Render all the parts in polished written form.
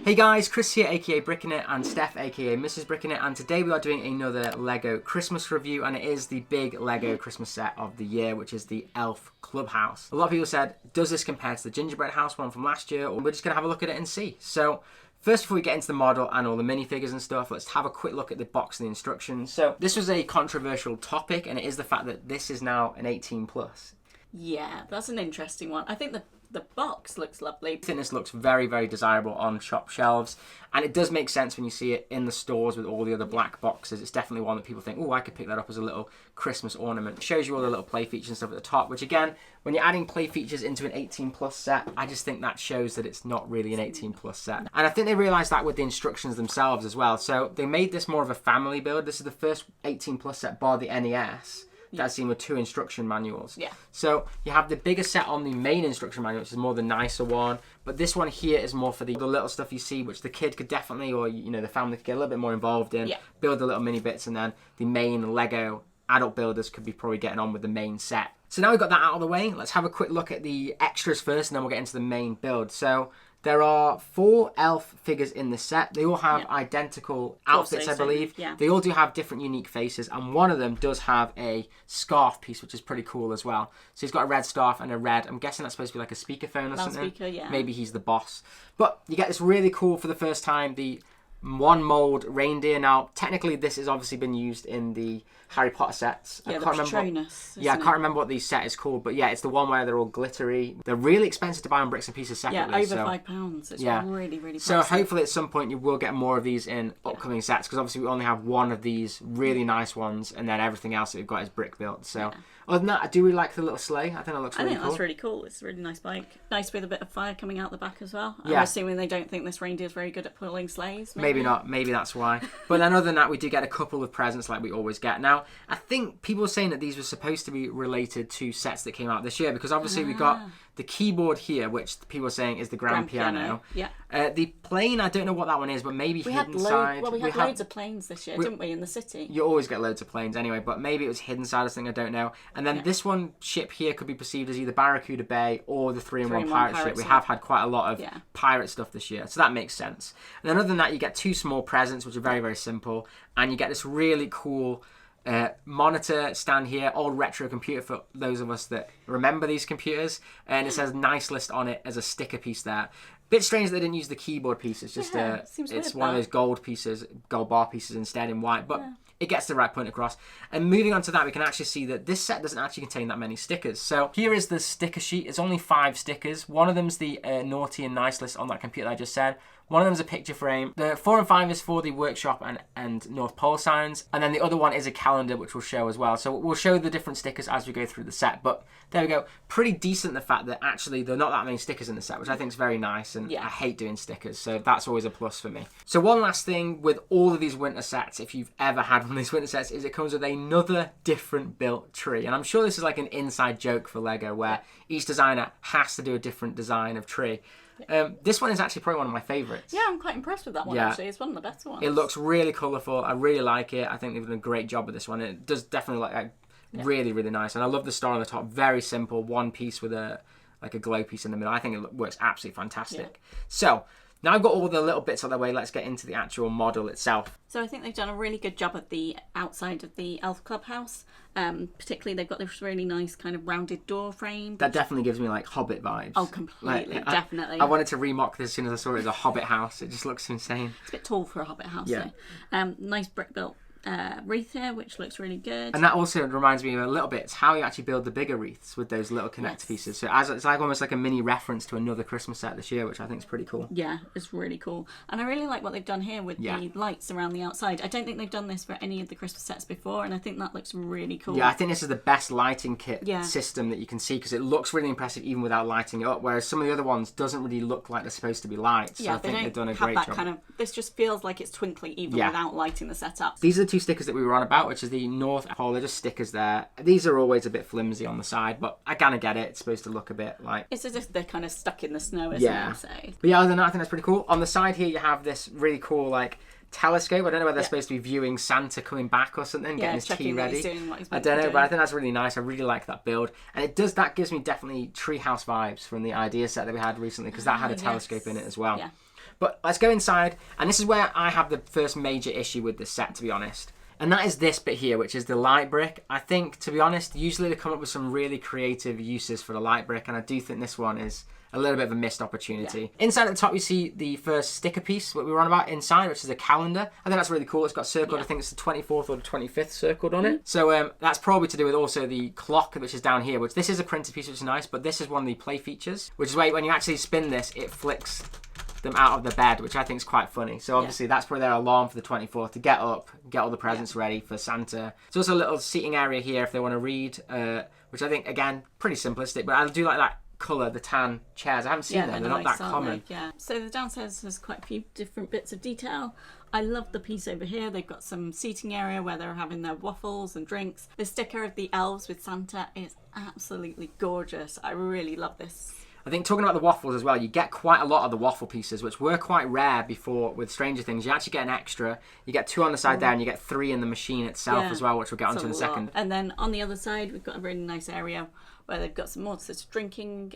Hey guys, Chris here, aka Bricknit, and Steph, aka Mrs. Bricknit, and today we are doing another LEGO Christmas review, and it is the big LEGO Christmas set of the year, which is the ELF Clubhouse. A lot of people said, does this compare to the gingerbread house one from last year, or we're just going to have a look at it and see. So, first, before we get into the model and all the minifigures and stuff, let's have a quick look at the box and the instructions. So, this was a controversial topic, and it is the fact that this is now an 18 plus. Yeah, that's an interesting one. I think the box looks lovely. I think this looks very, very desirable on shop shelves, and it does make sense when you see it in the stores with all the other black boxes. It's definitely one that people think, oh, I could pick that up as a little Christmas ornament. It shows you all the little play features and stuff at the top, which again, when you're adding play features into an 18 plus set, I just think that shows that it's not really an 18 plus set. And I think they realised that with the instructions themselves as well. So they made this more of a family build. This is the first 18 plus set bar the NES. That's seen with 2 instruction manuals. Yeah. So you have the bigger set on the main instruction manual, which is more the nicer one. But this one here is more for the little stuff you see, which the kid could definitely, or the family could get a little bit more involved in. Yeah. Build the little mini bits, and then the main LEGO adult builders could be probably getting on with the main set. So now we've got that out of the way, let's have a quick look at the extras first, and then we'll get into the main build. So there are 4 elf figures in the set. They all have identical outfits, I believe. Yeah. They all do have different unique faces, and one of them does have a scarf piece, which is pretty cool as well. So he's got a red scarf and a red, I'm guessing that's supposed to be like a speakerphone or something. Loudspeaker, yeah. Maybe he's the boss. But you get this really cool, for the first time, the one mold reindeer. Now, technically, this has obviously been used in the Harry Potter sets. Yeah, I can't remember what the set is called, but yeah, it's the one where they're all glittery. They're really expensive to buy on bricks and pieces separately. Yeah, over £5. It's really, really pricey. So hopefully at some point you will get more of these in upcoming sets, because obviously we only have one of these really nice ones, and then everything else that we've got is brick built. So other than that, I do really like the little sleigh. I think that looks really cool. That's really cool. It's a really nice bike. Nice with a bit of fire coming out the back as well. Yeah. I'm assuming they don't think this reindeer is very good at pulling sleighs. Maybe not. Maybe that's why. But then other than that, we do get a couple of presents like we always get. Now, I think people are saying that these were supposed to be related to sets that came out this year, because obviously we got the keyboard here, which people are saying is the grand piano. Yeah. The plane, I don't know what that one is, but maybe hidden side. We had loads of planes this year, didn't we, in the city? You always get loads of planes anyway, but maybe it was hidden side or something, I don't know. And then this one ship here could be perceived as either Barracuda Bay or the 3-in-1 pirate ship. We have had quite a lot of pirate stuff this year, so that makes sense. And then other than that, you get 2 small presents, which are very, very simple, and you get this really cool monitor stand here, old retro computer for those of us that remember these computers, and it says nice list on it as a sticker piece there. Bit strange that they didn't use the keyboard piece. It's just it's one of those gold bar pieces instead in white, but it gets the right point across. And moving on to that, we can actually see that this set doesn't actually contain that many stickers. So here is the sticker sheet. It's only 5 stickers. One of them's the naughty and nice list on that computer I just said. One of them is a picture frame. The 4 and 5 is for the workshop and North Pole signs. And then the other one is a calendar, which we'll show as well. So we'll show the different stickers as we go through the set. But there we go. Pretty decent, the fact that actually there are not that many stickers in the set, which I think is very nice. And I hate doing stickers, so that's always a plus for me. So one last thing with all of these winter sets, if you've ever had one of these winter sets, is it comes with another different built tree. And I'm sure this is like an inside joke for LEGO, where each designer has to do a different design of tree. This one is actually probably one of my favourites. Yeah, I'm quite impressed with that one, actually. It's one of the better ones. It looks really colourful. I really like it. I think they've done a great job with this one. It does definitely look like really, really nice. And I love the star on the top. Very simple. One piece with a glow piece in the middle. I think it works absolutely fantastic. Yeah. So now I've got all the little bits out of the way, let's get into the actual model itself. So I think they've done a really good job at the outside of the ELF Clubhouse. Particularly, they've got this really nice kind of rounded door frame. That definitely gives me like Hobbit vibes. Oh, completely, definitely. I wanted to remock this as soon as I saw it as a Hobbit house. It just looks insane. It's a bit tall for a Hobbit house, though. Nice brick built wreath here, which looks really good. And that also reminds me a little bit how you actually build the bigger wreaths with those little connector pieces. So it's like almost like a mini reference to another Christmas set this year, which I think is pretty cool. Yeah, it's really cool. And I really like what they've done here with the lights around the outside. I don't think they've done this for any of the Christmas sets before, and I think that looks really cool. Yeah, I think this is the best lighting kit system that you can see, because it looks really impressive even without lighting it up, whereas some of the other ones doesn't really look like they're supposed to be lights. So I think they've done a great job. This just feels like it's twinkly even without lighting the set up. These are the 2 stickers that we were on about, which is the North Pole. They're just stickers there. These are always a bit flimsy on the side, but I kind of get it. It's supposed to look a bit like... It's as if they're kind of stuck in the snow, isn't it? So. But yeah, other than that, I think that's pretty cool. On the side here, you have this really cool, like, telescope. I don't know whether they're supposed to be viewing Santa coming back or something, getting his tea ready. I don't know, but I think that's really nice. I really like that build. And that gives me definitely Treehouse vibes from the idea set that we had recently, because that had a telescope in it as well. Yeah. But let's go inside, and this is where I have the first major issue with this set, to be honest. And that is this bit here, which is the light brick. I think, to be honest, usually they come up with some really creative uses for the light brick, and I do think this one is a little bit of a missed opportunity. Yeah. Inside at the top, you see the first sticker piece, what we were on about inside, which is a calendar. I think that's really cool. It's got circled, I think it's the 24th or the 25th circled on it. So that's probably to do with also the clock, which is down here, which this is a printed piece, which is nice, but this is one of the play features, which is where when you actually spin this, it flicks them out of the bed, which I think is quite funny. So obviously that's probably their alarm for the 24th to get up, get all the presents ready for Santa. There's also a little seating area here if they want to read, which I think, again, pretty simplistic, but I do like that colour, the tan chairs. I haven't seen them, they're not that common. So the downstairs has quite a few different bits of detail. I love the piece over here. They've got some seating area where they're having their waffles and drinks. The sticker of the elves with Santa is absolutely gorgeous. I really love this. I think talking about the waffles as well, you get quite a lot of the waffle pieces, which were quite rare before with Stranger Things. You actually get an extra. You get 2 on the side there, and you get 3 in the machine itself as well, which we'll get onto in a second. And then on the other side, we've got a really nice area where they've got some more sort of drinking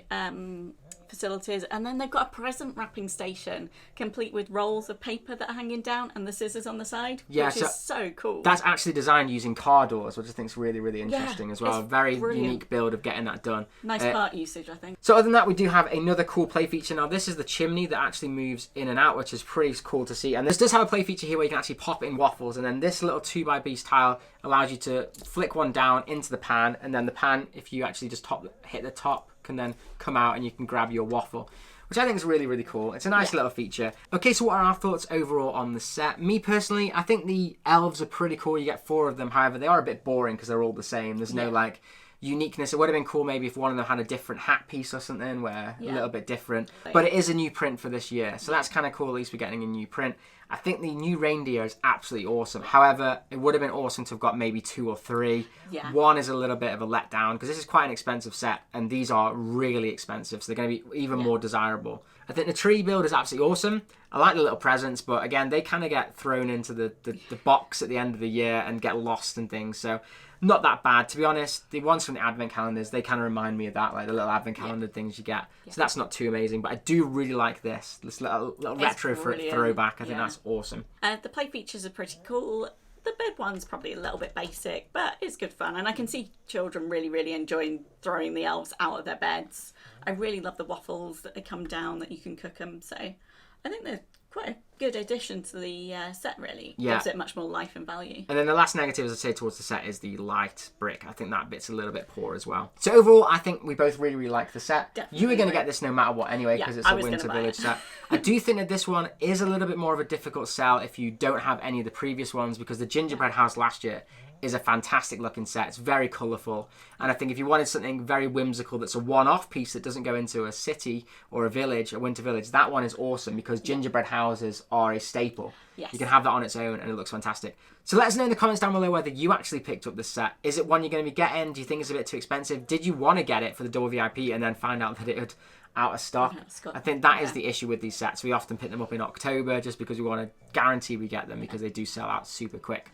facilities, and then they've got a present wrapping station complete with rolls of paper that are hanging down and the scissors on the side, which is so cool. That's actually designed using car doors, which I think is really, really interesting as well. A very unique build of getting that done. Nice part usage, I think. So other than that, we do have another cool play feature. Now this is the chimney that actually moves in and out, which is pretty cool to see. And this does have a play feature here where you can actually pop in waffles, and then this little 2x tile allows you to flick one down into the pan, and then the pan, if you actually just hit the top, can then come out and you can grab your waffle, which I think is really, really cool. It's a nice little feature. Okay, so what are our thoughts overall on the set? Me personally, I think the elves are pretty cool. You get 4 of them. However, they are a bit boring because they're all the same. There's no like uniqueness. It would have been cool maybe if one of them had a different hat piece or something, where a little bit different. But it is a new print for this year, so that's kind of cool. At least we're getting a new print. I think the new reindeer is absolutely awesome. However, it would have been awesome to have got maybe 2 or 3. One is a little bit of a letdown because this is quite an expensive set, and these are really expensive, so they're going to be even more desirable. I think the tree build is absolutely awesome. I like the little presents, but again, they kind of get thrown into the box at the end of the year and get lost and things, so not that bad. To be honest, the ones from the advent calendars, they kind of remind me of that, like the little advent calendar things you get. So that's not too amazing, but I do really like this little retro throwback. I think that's awesome. The play features are pretty cool. The bed one's probably a little bit basic, but it's good fun, and I can see children really, really enjoying throwing the elves out of their beds. I really love the waffles that they come down that you can cook them, so I think they're quite a good addition to the set, really. Gives it much more life and value. And then the last negative, as I say, towards the set is the light brick. I think that bit's a little bit poor as well. So overall, I think we both really, really like the set. Definitely you were going to get this no matter what anyway, because it's a Winter Village set. I do think that this one is a little bit more of a difficult sell if you don't have any of the previous ones, because the gingerbread house last year is a fantastic looking set. It's very colourful, and I think if you wanted something very whimsical that's a one-off piece that doesn't go into a city or a village, a winter village, that one is awesome because gingerbread houses are a staple. You can have that on its own and it looks fantastic. So let us know in the comments down below whether you actually picked up this set. Is it one you're going to be getting? Do you think it's a bit too expensive? Did you want to get it for the Door VIP and then find out that it had out of stock? I think that is the issue with these sets. We often pick them up in October just because we want to guarantee we get them, because they do sell out super quick.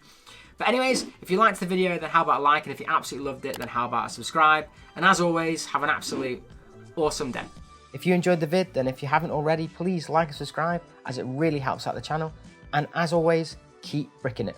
But anyways, if you liked the video, then how about a like? And if you absolutely loved it, then how about a subscribe? And as always, have an absolute awesome day. If you enjoyed the vid, then if you haven't already, please like and subscribe, as it really helps out the channel. And as always, keep bricking it.